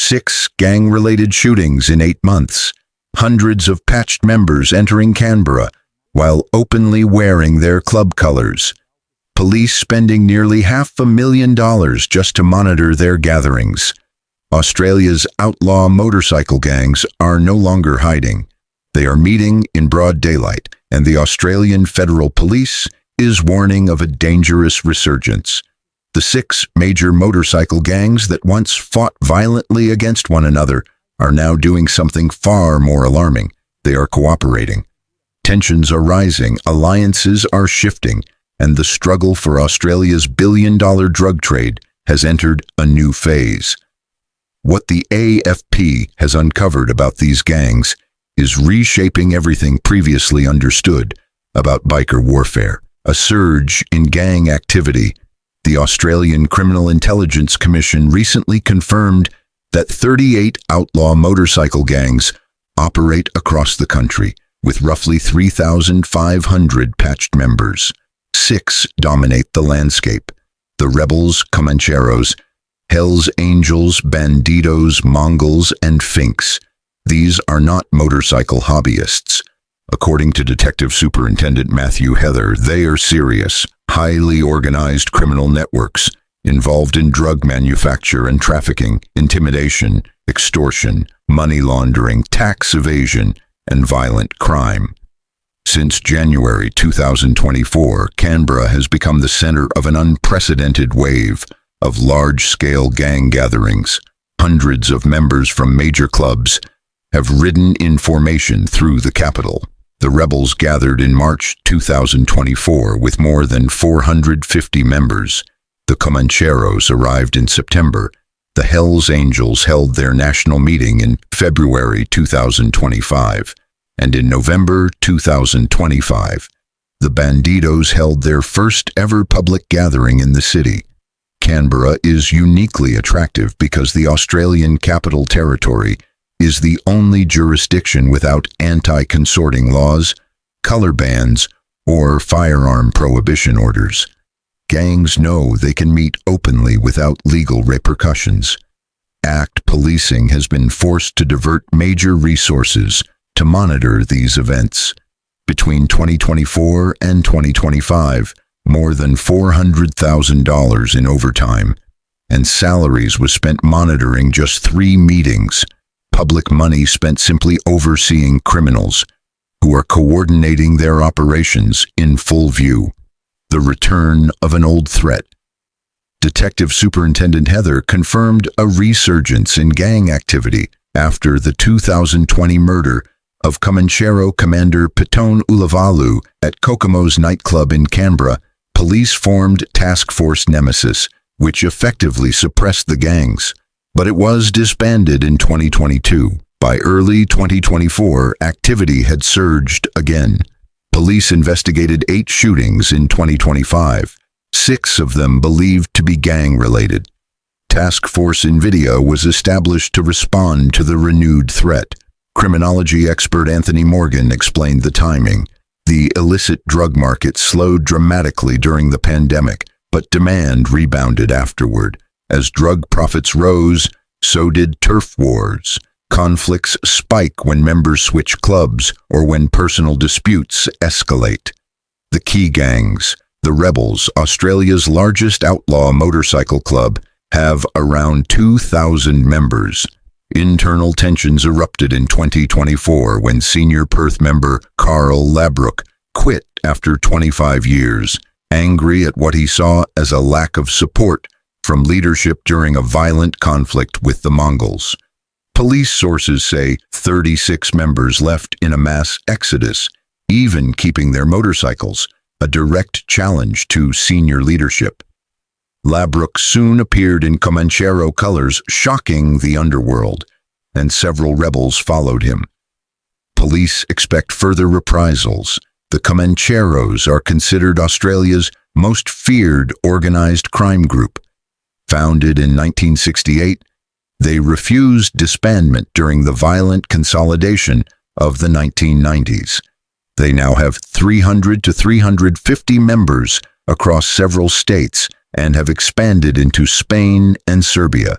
6 gang-related shootings in 8 months. Hundreds of patched members entering Canberra while openly wearing their club colours. Police spending nearly $500,000 just to monitor their gatherings. Australia's outlaw motorcycle gangs are no longer hiding. They are meeting in broad daylight, and the Australian Federal Police is warning of a dangerous resurgence. The 6 major motorcycle gangs that once fought violently against one another are now doing something far more alarming. They are cooperating. Tensions are rising, alliances are shifting, and the struggle for Australia's billion-dollar drug trade has entered a new phase. What the AFP has uncovered about these gangs is reshaping everything previously understood about biker warfare. A surge in gang activity. The Australian Criminal Intelligence Commission recently confirmed that 38 outlaw motorcycle gangs operate across the country, with roughly 3,500 patched members. 6 dominate the landscape: the rebels, Comancheros, Hells Angels, Bandidos, Mongols, and Finks. These are not motorcycle hobbyists. According to Detective Superintendent Matthew Heather, they are serious, highly organized criminal networks involved in drug manufacture and trafficking, intimidation, extortion, money laundering, tax evasion, and violent crime. Since January 2024, Canberra has become the center of an unprecedented wave of large-scale gang gatherings. Hundreds of members from major clubs have ridden in formation through the capital. The rebels gathered in March 2024 with more than 450 members. The Comancheros arrived in September. The Hells Angels held their national meeting in February 2025. And in November 2025, the Bandidos held their first ever public gathering in the city. Canberra is uniquely attractive because the Australian Capital Territory is the only jurisdiction without anti-consorting laws, colour bans, or firearm prohibition orders. Gangs know they can meet openly without legal repercussions. ACT policing has been forced to divert major resources to monitor these events. Between 2024 and 2025, more than $400,000 in overtime, and salaries was spent monitoring just 3 meetings. Public money spent simply overseeing criminals who are coordinating their operations in full view. The return of an old threat. Detective Superintendent Heather confirmed a resurgence in gang activity after the 2020 murder of Comanchero Commander Pitone Ulavalu at Kokomo's nightclub in Canberra. Police formed Task Force Nemesis, which effectively suppressed the gangs, but it was disbanded in 2022. By early 2024, activity had surged again. Police investigated 8 shootings in 2025, 6 of them believed to be gang-related. Task Force Invideo was established to respond to the renewed threat. Criminology expert Anthony Morgan explained the timing. The illicit drug market slowed dramatically during the pandemic, but demand rebounded afterward. As drug profits rose, so did turf wars. Conflicts spike when members switch clubs or when personal disputes escalate. The key gangs, the Rebels, Australia's largest outlaw motorcycle club, have around 2,000 members. Internal tensions erupted in 2024 when senior Perth member Carl Labrook quit after 25 years, angry at what he saw as a lack of support from leadership during a violent conflict with the Mongols. Police sources say 36 members left in a mass exodus, even keeping their motorcycles, a direct challenge to senior leadership. Labrook soon appeared in Comanchero colors, shocking the underworld, and several rebels followed him. Police expect further reprisals. The Comancheros are considered Australia's most feared organized crime group. Founded in 1968, they refused disbandment during the violent consolidation of the 1990s. They now have 300 to 350 members across several states and have expanded into Spain and Serbia.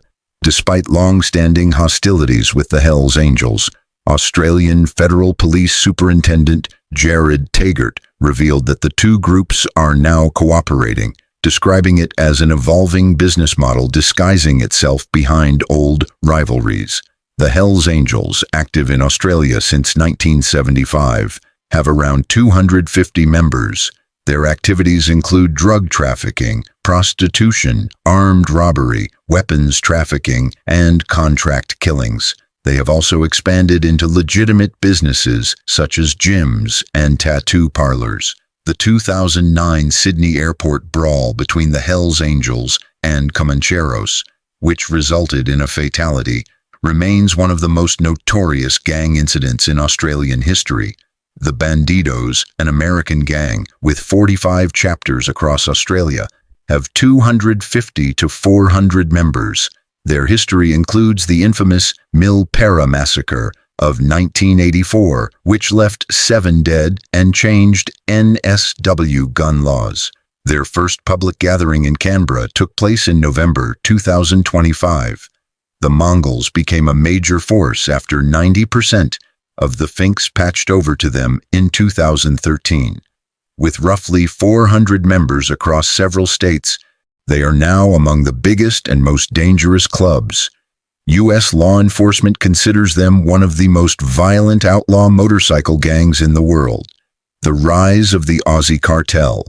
Despite long-standing hostilities with the Hells Angels, Australian Federal Police Superintendent Jared Taggart revealed that the two groups are now cooperating, describing it as an evolving business model disguising itself behind old rivalries. The Hells Angels, active in Australia since 1975, have around 250 members. Their activities include drug trafficking, prostitution, armed robbery, weapons trafficking, and contract killings. They have also expanded into legitimate businesses such as gyms and tattoo parlors. The 2009 Sydney airport brawl between the Hells Angels and Comancheros, which resulted in a fatality, remains one of the most notorious gang incidents in Australian history. The Bandidos, an American gang with 45 chapters across Australia, have 250 to 400 members. Their history includes the infamous Milpera massacre of 1984, which left 7 dead and changed NSW gun laws. Their first public gathering in Canberra took place in November 2025. The Mongols became a major force after 90% of the Finks patched over to them in 2013. With roughly 400 members across several states, they are now among the biggest and most dangerous clubs. U.S. law enforcement considers them one of the most violent outlaw motorcycle gangs in the world. The rise of the Aussie cartel.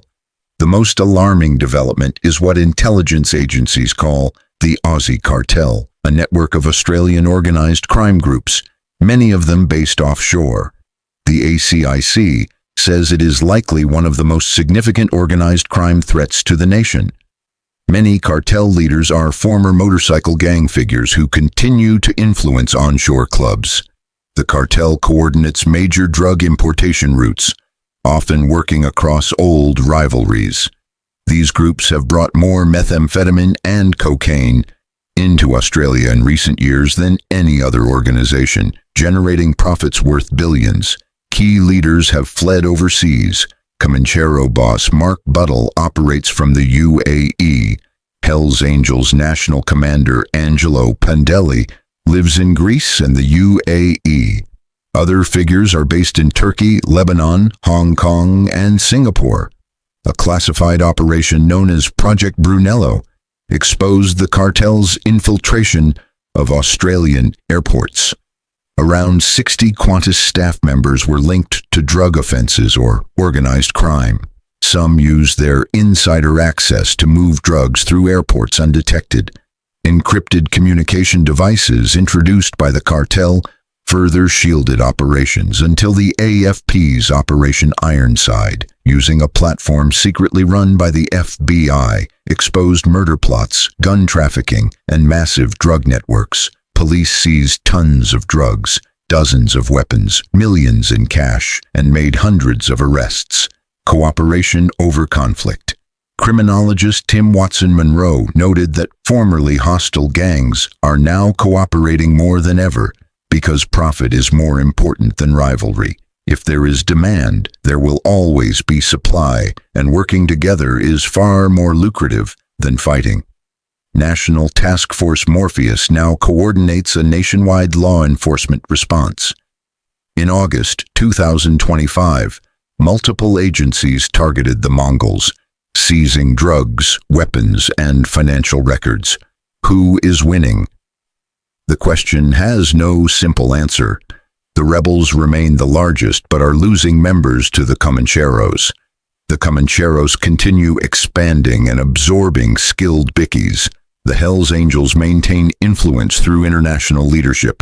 The most alarming development is what intelligence agencies call the Aussie cartel, a network of Australian organized crime groups, many of them based offshore. The ACIC says it is likely one of the most significant organized crime threats to the nation. Many cartel leaders are former motorcycle gang figures who continue to influence onshore clubs. The cartel coordinates major drug importation routes, often working across old rivalries. These groups have brought more methamphetamine and cocaine into Australia in recent years than any other organization, generating profits worth billions. Key leaders have fled overseas. Comanchero boss Mark Buttle operates from the UAE. Hells Angels national commander Angelo Pandelli lives in Greece and the UAE. Other figures are based in Turkey, Lebanon, Hong Kong, and Singapore. A classified operation known as Project Brunello exposed the cartel's infiltration of Australian airports. Around 60 Qantas staff members were linked to drug offenses or organized crime. Some used their insider access to move drugs through airports undetected. Encrypted communication devices introduced by the cartel further shielded operations until the AFP's Operation Ironside, using a platform secretly run by the FBI, exposed murder plots, gun trafficking, and massive drug networks. Police seized tons of drugs, dozens of weapons, millions in cash, and made hundreds of arrests. Cooperation over conflict. Criminologist Tim Watson-Monroe noted that formerly hostile gangs are now cooperating more than ever because profit is more important than rivalry. If there is demand, there will always be supply, and working together is far more lucrative than fighting. National Task Force Morpheus now coordinates a nationwide law enforcement response. In August 2025, multiple agencies targeted the Mongols, seizing drugs, weapons, and financial records. Who is winning? The question has no simple answer. The rebels remain the largest but are losing members to the Comancheros. The Comancheros continue expanding and absorbing skilled bickies. The Hells Angels maintain influence through international leadership.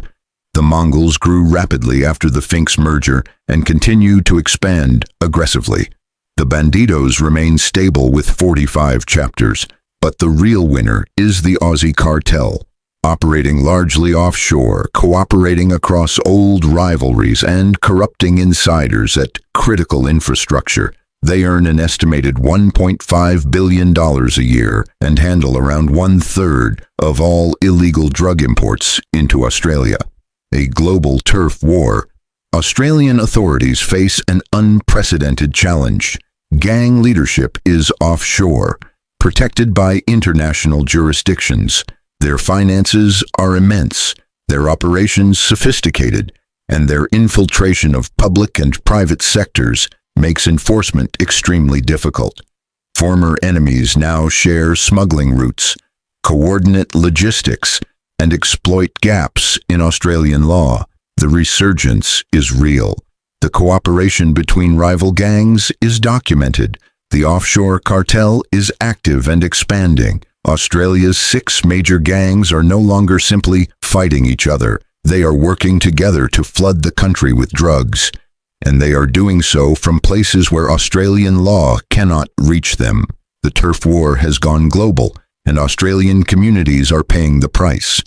The Mongols grew rapidly after the Finks merger and continue to expand aggressively. The Bandidos remain stable with 45 chapters, but the real winner is the Aussie cartel. Operating largely offshore, cooperating across old rivalries, and corrupting insiders at critical infrastructure, they earn an estimated $1.5 billion a year and handle around 1/3 of all illegal drug imports into Australia. A global turf war. Australian authorities face an unprecedented challenge. Gang leadership is offshore, protected by international jurisdictions. Their finances are immense, their operations sophisticated, and their infiltration of public and private sectors makes enforcement extremely difficult. Former enemies now share smuggling routes, coordinate logistics, and exploit gaps in Australian law. The resurgence is real. The cooperation between rival gangs is documented. The offshore cartel is active and expanding. Australia's 6 major gangs are no longer simply fighting each other. They are working together to flood the country with drugs, and they are doing so from places where Australian law cannot reach them. The turf war has gone global, and Australian communities are paying the price.